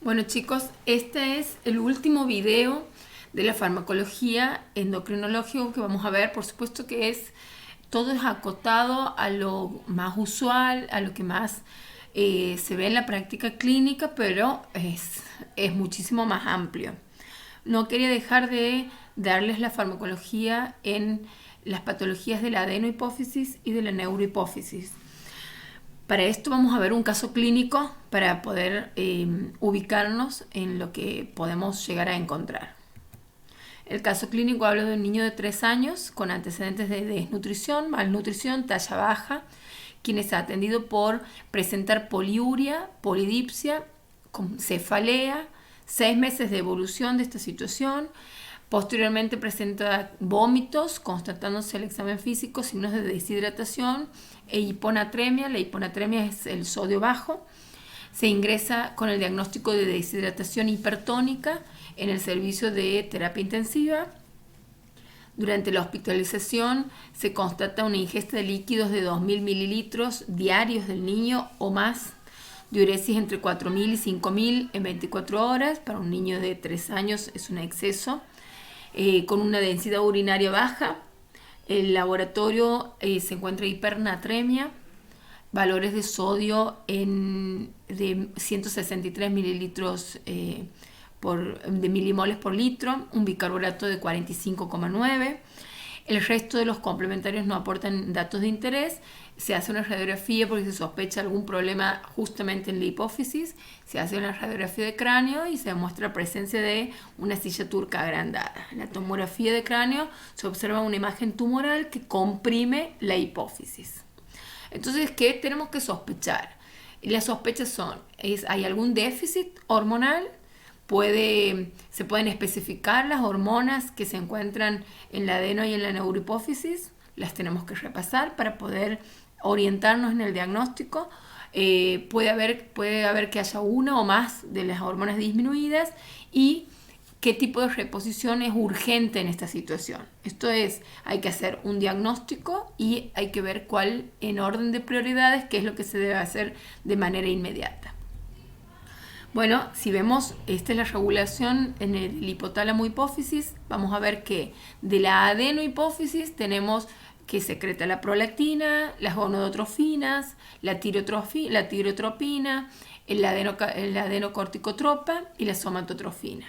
Bueno chicos, este es el último video de la farmacología endocrinológica que vamos a ver. Por supuesto que todo es acotado a lo más usual, a lo que más se ve en la práctica clínica, pero es muchísimo más amplio. No quería dejar de darles la farmacología en las patologías de la adenohipófisis y de la neurohipófisis. Para esto vamos a ver un caso clínico para poder ubicarnos en lo que podemos llegar a encontrar. El caso clínico habla de un niño de 3 años con antecedentes de desnutrición, malnutrición, talla baja, quien es atendido por presentar poliuria, polidipsia, con cefalea, 6 meses de evolución de esta situación. Posteriormente presenta vómitos, constatándose el examen físico, signos de deshidratación e hiponatremia. La hiponatremia es el sodio bajo. Se ingresa con el diagnóstico de deshidratación hipertónica en el servicio de terapia intensiva. Durante la hospitalización se constata una ingesta de líquidos de 2.000 mililitros diarios del niño o más, diuresis entre 4.000 y 5.000 en 24 horas. Para un niño de 3 años es un exceso. Con una densidad urinaria baja. El laboratorio se encuentra hipernatremia, valores de sodio de 163 mililitros de milimoles por litro, un bicarbonato de 45,9. El resto de los complementarios no aportan datos de interés. Se hace una radiografía porque se sospecha algún problema justamente en la hipófisis. Se hace una radiografía de cráneo y se demuestra la presencia de una silla turca agrandada. En la tomografía de cráneo se observa una imagen tumoral que comprime la hipófisis. Entonces, ¿qué tenemos que sospechar? Las sospechas son, ¿hay algún déficit hormonal? Se pueden especificar las hormonas que se encuentran en la adeno y en la neurohipófisis. Las tenemos que repasar para poder orientarnos en el diagnóstico. Puede haber que haya una o más de las hormonas disminuidas y qué tipo de reposición es urgente en esta situación. Esto es, hay que hacer un diagnóstico y hay que ver cuál, en orden de prioridades, qué es lo que se debe hacer de manera inmediata. Bueno, si vemos, esta es la regulación en el hipotálamo hipófisis. Vamos a ver que de la adenohipófisis tenemos que secreta la prolactina, las gonodotrofinas, la tirotropina, la adenocorticotropa y la somatotrofina.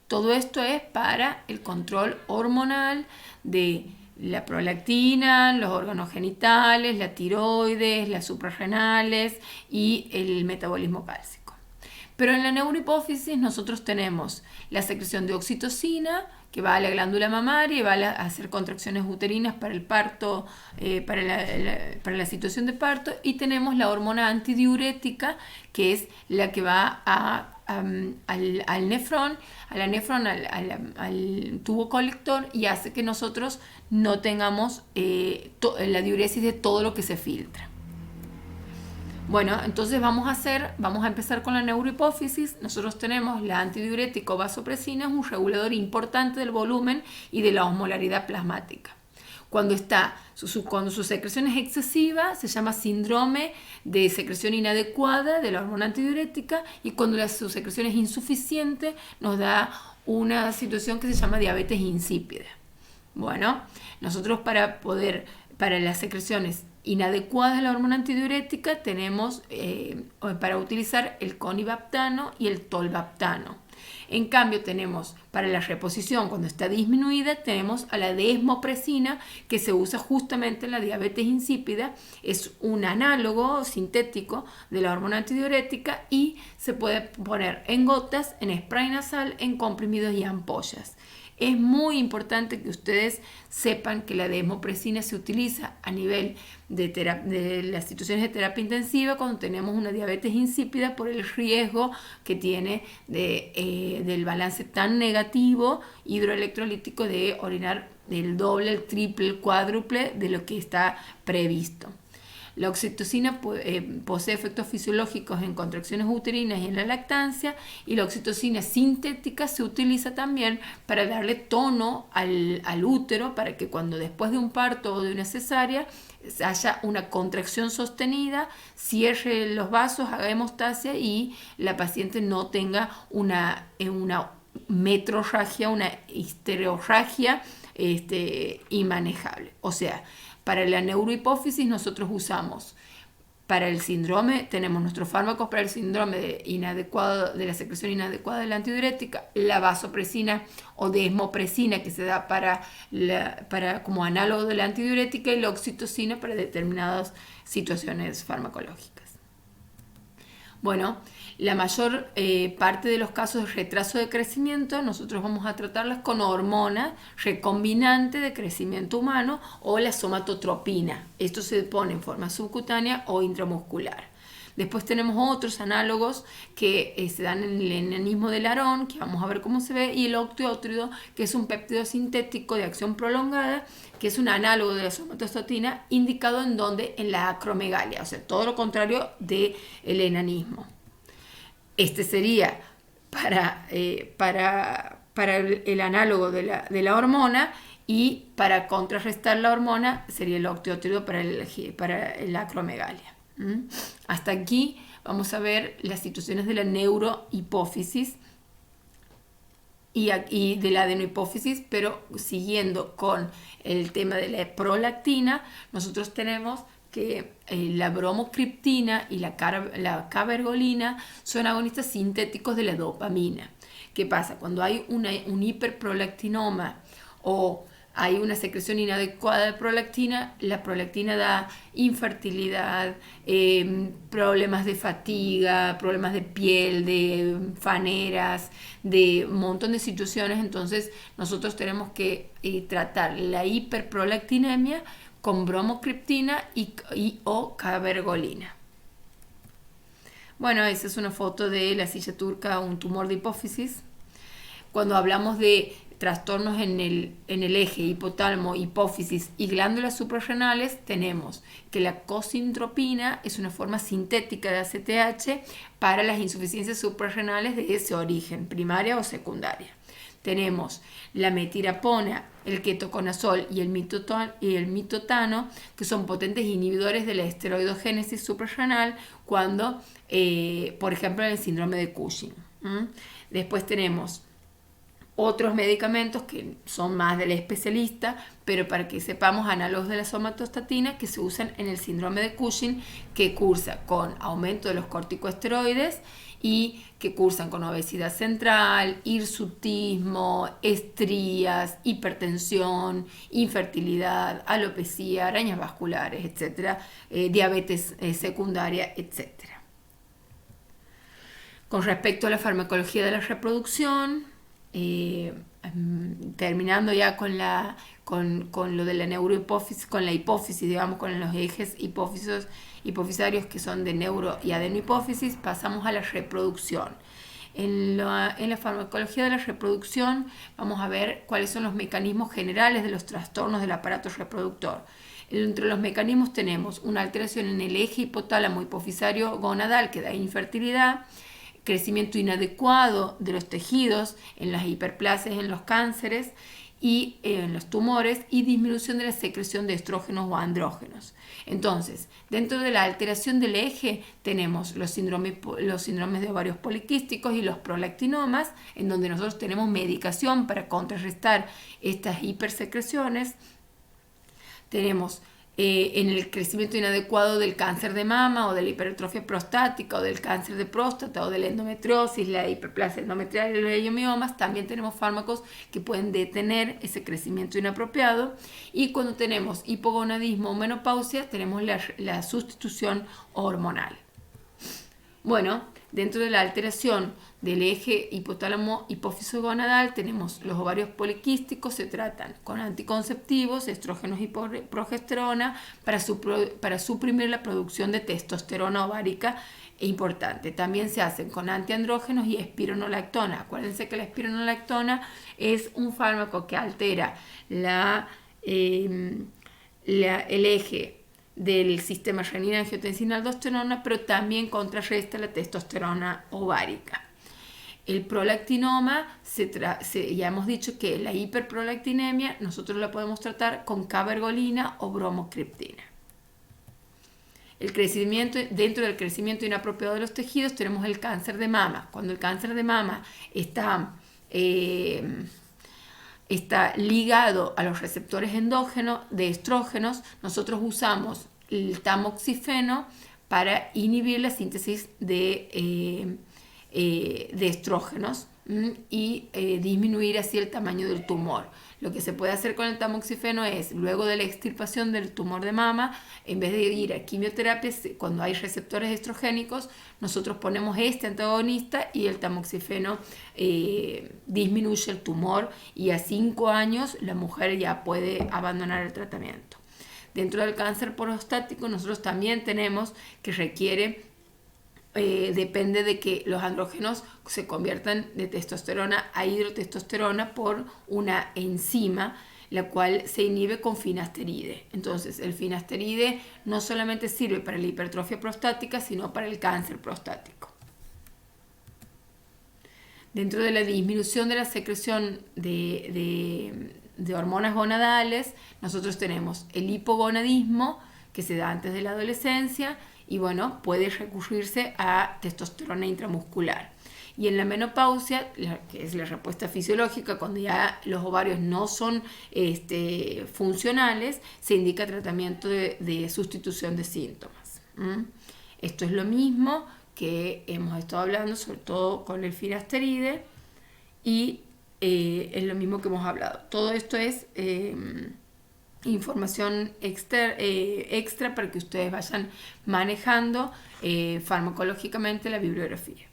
Todo esto es para el control hormonal de la prolactina, los órganos genitales, la tiroides, las suprarrenales y el metabolismo cálcico. Pero en la neurohipófisis nosotros tenemos la secreción de oxitocina, que va a la glándula mamaria y va a hacer contracciones uterinas para el parto, para la situación de parto, y tenemos la hormona antidiurética, que es la que va al nefrón, al tubo colector, y hace que nosotros no tengamos la diuresis de todo lo que se filtra. Bueno, entonces vamos a empezar con la neurohipófisis. Nosotros tenemos la antidiurético vasopresina, es un regulador importante del volumen y de la osmolaridad plasmática. Cuando su secreción es excesiva, se llama síndrome de secreción inadecuada de la hormona antidiurética, y cuando su secreción es insuficiente, nos da una situación que se llama diabetes insípida. Bueno, nosotros para las secreciones inadecuadas de la hormona antidiurética tenemos para utilizar el conivaptano y el tolvaptano. En cambio tenemos para la reposición, cuando está disminuida, tenemos a la desmopresina, que se usa justamente en la diabetes insípida. Es un análogo sintético de la hormona antidiurética y se puede poner en gotas, en spray nasal, en comprimidos y ampollas. Es muy importante que ustedes sepan que la desmopresina se utiliza a nivel de las situaciones de terapia intensiva cuando tenemos una diabetes insípida, por el riesgo que tiene del balance tan negativo hidroelectrolítico de orinar el doble, el triple, el cuádruple de lo que está previsto. La oxitocina posee efectos fisiológicos en contracciones uterinas y en la lactancia, y la oxitocina sintética se utiliza también para darle tono al útero, para que cuando después de un parto o de una cesárea haya una contracción sostenida, cierre los vasos, haga hemostasia y la paciente no tenga una metrorragia, una histerorragia inmanejable. O sea, para la neurohipófisis nosotros usamos, para el síndrome, tenemos nuestros fármacos para el síndrome de la secreción inadecuada de la antidiurética, la vasopresina o desmopresina que se da para como análogo de la antidiurética y la oxitocina para determinadas situaciones farmacológicas. Bueno, la mayor parte de los casos de retraso de crecimiento nosotros vamos a tratarlas con hormona recombinante de crecimiento humano o la somatotropina. Esto se pone en forma subcutánea o intramuscular. Después tenemos otros análogos que se dan en el enanismo del Aarón, que vamos a ver cómo se ve, y el octiotrido, que es un péptido sintético de acción prolongada, que es un análogo de la somatostatina, indicado en donde, en la acromegalia, o sea, todo lo contrario del enanismo. Este sería para el análogo de la hormona, y para contrarrestar la hormona sería el octiotrido para la acromegalia. Hasta aquí vamos a ver las situaciones de la neurohipófisis y de la adenohipófisis, pero siguiendo con el tema de la prolactina, nosotros tenemos que la bromocriptina y la cabergolina son agonistas sintéticos de la dopamina. ¿Qué pasa? Cuando hay un hiperprolactinoma o hay una secreción inadecuada de prolactina, la prolactina da infertilidad, problemas de fatiga, problemas de piel, de faneras, de un montón de situaciones. Entonces nosotros tenemos que tratar la hiperprolactinemia con bromocriptina o cabergolina. Bueno, esa es una foto de la silla turca, un tumor de hipófisis. Cuando hablamos de trastornos en el eje hipotálamo, hipófisis y glándulas suprarrenales, tenemos que la cosintropina es una forma sintética de ACTH para las insuficiencias suprarrenales de ese origen, primaria o secundaria. Tenemos la metirapona, el ketoconazol y el mitotano, que son potentes inhibidores de la esteroidogénesis suprarrenal cuando, por ejemplo, en el síndrome de Cushing. Después tenemos otros medicamentos que son más del especialista, pero para que sepamos, análogos de la somatostatina que se usan en el síndrome de Cushing, que cursa con aumento de los corticosteroides y que cursan con obesidad central, hirsutismo, estrías, hipertensión, infertilidad, alopecia, arañas vasculares, etc., diabetes secundaria, etc. Con respecto a la farmacología de la reproducción, terminando ya con lo de la neurohipófisis, con la hipófisis, digamos, con los ejes hipofisarios que son de neuro y adenohipófisis, pasamos a la reproducción. En la farmacología de la reproducción vamos a ver cuáles son los mecanismos generales de los trastornos del aparato reproductor. Entre los mecanismos tenemos una alteración en el eje hipotálamo hipofisario gonadal que da infertilidad, crecimiento inadecuado de los tejidos en las hiperplasias, en los cánceres y en los tumores, y disminución de la secreción de estrógenos o andrógenos. Entonces, dentro de la alteración del eje tenemos los síndromes de ovarios poliquísticos y los prolactinomas, en donde nosotros tenemos medicación para contrarrestar estas hipersecreciones. Tenemos en el crecimiento inadecuado del cáncer de mama o de la hipertrofia prostática o del cáncer de próstata o de la endometriosis, la hiperplasia endometrial y los leiomiomas, también tenemos fármacos que pueden detener ese crecimiento inapropiado. Y cuando tenemos hipogonadismo o menopausia, tenemos la sustitución hormonal. Bueno, dentro de la alteración del eje hipotálamo hipófiso gonadal tenemos los ovarios poliquísticos, se tratan con anticonceptivos, estrógenos y progesterona para suprimir la producción de testosterona ovárica importante. También se hacen con antiandrógenos y espironolactona. Acuérdense que la espironolactona es un fármaco que altera el eje del sistema renina-angiotensina-aldosterona, pero también contrarresta la testosterona ovárica. El prolactinoma, ya hemos dicho que la hiperprolactinemia nosotros la podemos tratar con cabergolina o bromocriptina. Dentro del crecimiento inapropiado de los tejidos tenemos el cáncer de mama. Cuando el cáncer de mama está ligado a los receptores endógenos de estrógenos, nosotros usamos el tamoxifeno para inhibir la síntesis de estrógenos y disminuir así el tamaño del tumor. Lo que se puede hacer con el tamoxifeno es, luego de la extirpación del tumor de mama, en vez de ir a quimioterapia, cuando hay receptores estrogénicos, nosotros ponemos este antagonista y el tamoxifeno disminuye el tumor, y a 5 años la mujer ya puede abandonar el tratamiento. Dentro del cáncer prostático nosotros también tenemos que requiere, depende de que los andrógenos se conviertan de testosterona a hidrotestosterona por una enzima, la cual se inhibe con finasteride. Entonces el finasteride no solamente sirve para la hipertrofia prostática, sino para el cáncer prostático. Dentro de la disminución de la secreción de hormonas gonadales, nosotros tenemos el hipogonadismo, que se da antes de la adolescencia, y bueno, puede recurrirse a testosterona intramuscular. Y en la menopausia, que es la respuesta fisiológica, cuando ya los ovarios no son funcionales, se indica tratamiento de sustitución de síntomas. Esto es lo mismo que hemos estado hablando, sobre todo con el finasteride, y es lo mismo que hemos hablado. Todo esto es información extra para que ustedes vayan manejando farmacológicamente la bibliografía.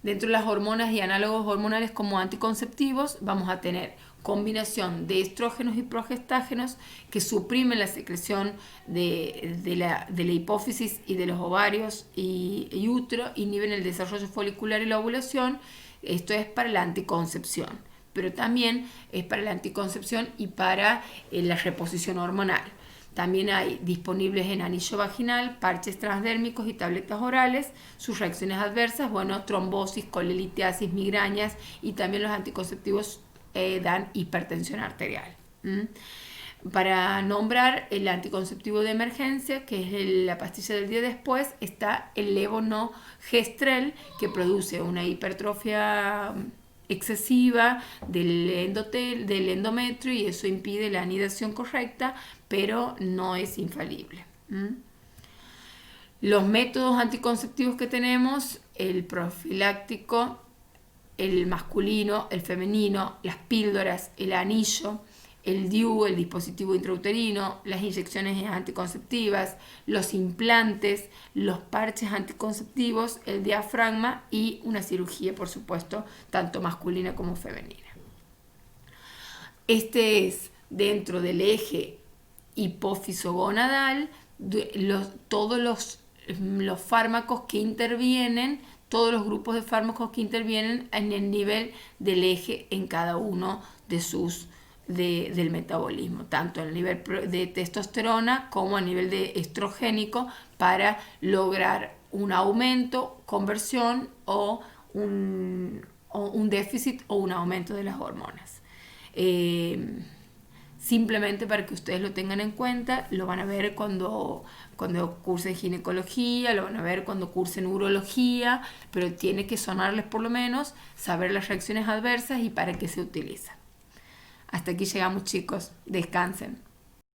Dentro de las hormonas y análogos hormonales como anticonceptivos, vamos a tener combinación de estrógenos y progestágenos que suprimen la secreción de la hipófisis y de los ovarios y útero, inhiben el desarrollo folicular y la ovulación. Esto es para la anticoncepción, pero también es para la anticoncepción y para la reposición hormonal. También hay disponibles en anillo vaginal, parches transdérmicos y tabletas orales. Sus reacciones adversas, bueno, trombosis, colelitiasis, migrañas, y también los anticonceptivos dan hipertensión arterial. Para nombrar el anticonceptivo de emergencia, que es la pastilla del día después, está el levonorgestrel, que produce una hipertrofia excesiva del endometrio, y eso impide la anidación correcta, pero no es infalible. Los métodos anticonceptivos que tenemos: el profiláctico, el masculino, el femenino, las píldoras, el anillo, el DIU, el dispositivo intrauterino, las inyecciones anticonceptivas, los implantes, los parches anticonceptivos, el diafragma y una cirugía, por supuesto, tanto masculina como femenina. Este es, dentro del eje hipófiso-gonadal, todos los fármacos que intervienen, todos los grupos de fármacos que intervienen en el nivel del eje en cada uno de sus del metabolismo, tanto a nivel de testosterona como a nivel de estrogénico, para lograr un aumento, conversión o un déficit o un aumento de las hormonas. Simplemente para que ustedes lo tengan en cuenta, lo van a ver cuando cursen ginecología, lo van a ver cuando cursen urología, pero tiene que sonarles por lo menos, saber las reacciones adversas y para qué se utilizan. Hasta aquí llegamos, chicos. Descansen.